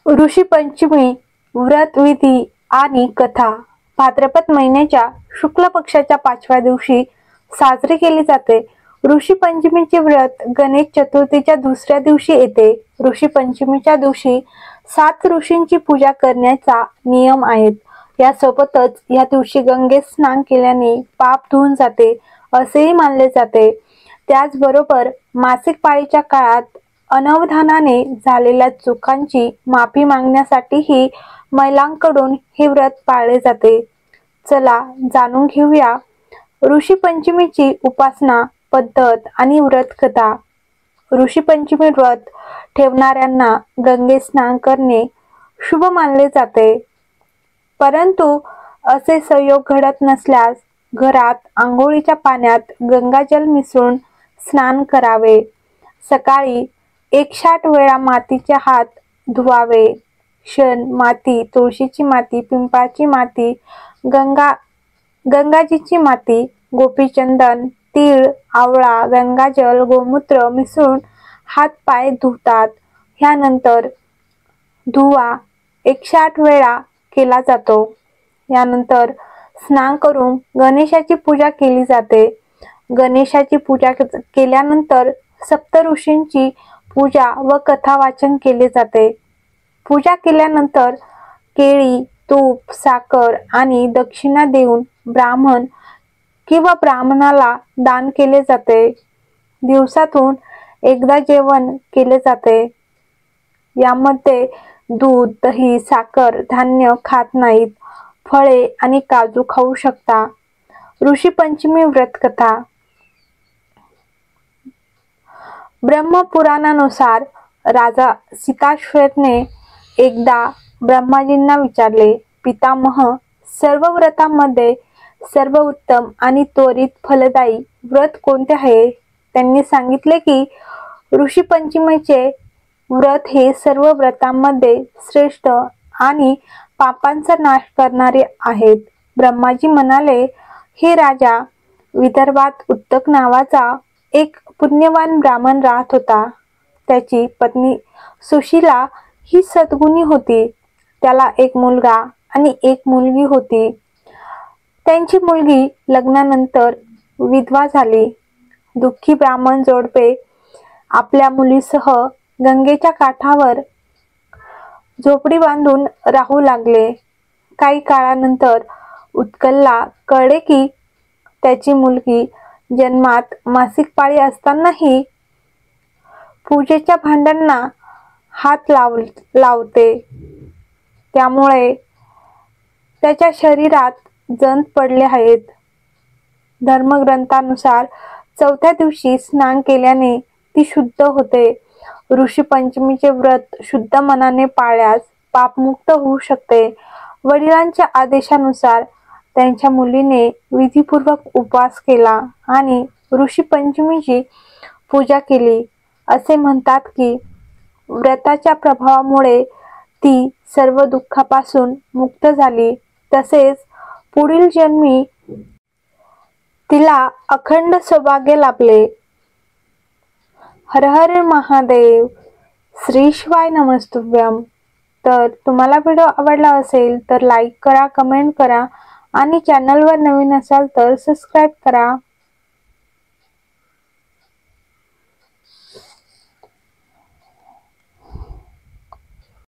ऋषी पंचमी व्रत विधी आणि कथा भाद्रपद महिन्याच्या शुक्ल पक्षाच्या 5व्या दिवशी साजरी केली जाते। ऋषी पंचमीचे व्रत गणेश चतुर्थीच्या दुसऱ्या दिवशी येते। ऋषी पंचमीच्या दिवशी 7 ऋषींची पूजा करण्याचा नियम आहेत। यासोबतच या दिवशी गंगेत स्नान केल्याने पाप धुवून जाते असेही मानले जाते। त्याचबरोबर मासिक पाळीच्या काळात अनवधानाने झालेल्या चुकांची माफी मागण्यासाठीही महिलांकडून हे व्रत पाळले जाते। चला जाणून घेऊया ऋषी पंचमीची उपासना पद्धत आणि व्रत कथा। ऋषी पंचमी व्रत ठेवणाऱ्यांना गंगेत स्नान करणे शुभ मानले जाते, परंतु असे संयोग घडत नसल्यास घरात आंघोळीच्या पाण्यात गंगाजल मिसळून स्नान करावे। सकाळी 108 वेळा मातीचे हात धुवावे। शेण, माती, तुळशीची माती, पिंपळाची माती, गंगाजीची माती, गोपीचंदन, तीळ, आवळा, गंगाजल, गोमूत्र मिसळून हात पाय धुतात। ह्यानंतर धुवा 108 वेळा केला जातो। यानंतर स्नान करून गणेशाची पूजा केली जाते। गणेशाची पूजा केल्यानंतर सप्तऋषींची पूजा व कथा वाचन केले जाते। पूजा केल्यानंतर केळी, तूप, साखर आणि दक्षिणा देऊन ब्राह्मण किंवा ब्राह्मणाला दान केले जाते। दिवसातून एकदा जेवण केले जाते। यामध्ये दूध, दही, साखर, धान्य खात नाहीत। फळे आणि काजू खाऊ शकता। ऋषी पंचमी व्रत कथा। ब्रह्मपुराणानुसार राजा सीताश्वेतने एकदा ब्रह्माजींना विचारले, पितामह, सर्व व्रतांमध्ये सर्वोत्तम आणि त्वरित फलदायी व्रत कोणते आहे? त्यांनी सांगितले की ऋषी पंचमीचे व्रत हे सर्व व्रतांमध्ये श्रेष्ठ आणि पापांचा नाश करणारे आहेत। ब्रह्माजी म्हणाले, हे राजा, विदर्भात उत्तक नावाचा एक पुण्यवान ब्राह्मण राहत होता। त्याची पत्नी सुशीला ही सद्गुणी होती। त्याला एक मुलगा आणि एक मुलगी होती। त्यांची मुलगी लग्नानंतर विधवा झाली। दुःखी ब्राह्मण जोडपे आपल्या मुलीसह गंगेच्या काठावर झोपडी बांधून राहू लागले। काही काळानंतर उत्कलला कळले की त्याची मुलगी जन्मात मासिक पाळी असतानाही पूजेच्या भांड्यांना हात लावते। त्यामुळे त्याच्या शरीरात जंत पडले आहेत। धर्मग्रंथानुसार 4थ्या दिवशी स्नान केल्याने ती शुद्ध होते। ऋषी पंचमीचे व्रत शुद्ध मनाने पाळल्यास पापमुक्त होऊ शकते। वडिलांच्या आदेशानुसार त्यांच्या मुलीने विधीपूर्वक उपवास केला आणि ऋषी पंचमीची पूजा केली। असे म्हणतात की व्रताच्या प्रभावामुळे ती सर्व दुःखापासून मुक्त झाली। तसेच पुढील जन्मी तिला अखंड सौभाग्य लाभले। हर हर महादेव, श्री शिवाय नमस्तुभ्यम। तर तुम्हाला व्हिडिओ आवडला असेल तर लाईक करा, कमेंट करा आणि चॅनलवर नवीन असाल तर सबस्क्राईब करा।